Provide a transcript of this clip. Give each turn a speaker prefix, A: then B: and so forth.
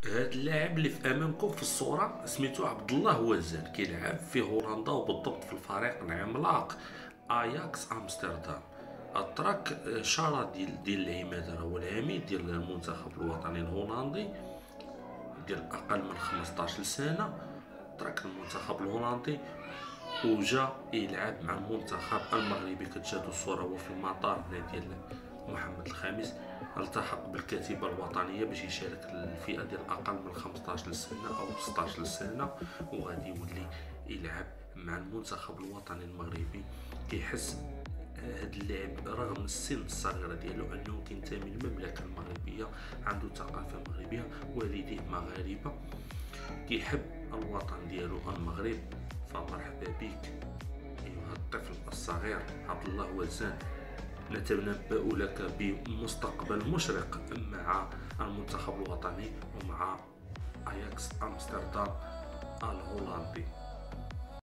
A: هاد اللاعب اللي في امامكم في الصوره سميتو عبد الله وزان، كيلعب في هولندا وبالضبط في الفريق العملاق اياكس امستردام. اتراك شارة ديال العماد، راه هو العميد ديال المنتخب الوطني الهولندي ديال اقل من 15 سنه. ترك المنتخب الهولندي وجا يلعب مع المنتخب المغربي. كتشاهدوا الصوره هو في المطار هنا ديال محمد الخامس. التحق بالكتيبه الوطنيه باش يشارك الفئه ديال اقل من 15 سنه او 16 سنه، وغادي يولي يلعب مع المنتخب الوطني المغربي. كيحس هاد اللاعب رغم السن الصغيره ديالو انه كينتمي للمملكه المغربيه، عنده ثقافه مغربيه، والديه مغاربه، كيحب الوطن ديالو المغرب. فمرحبا بك ايها الطفل الصغير عبد الله وزان. نتنبأ لك بمستقبل مشرق مع المنتخب الوطني ومع اياكس امستردام الهولندي.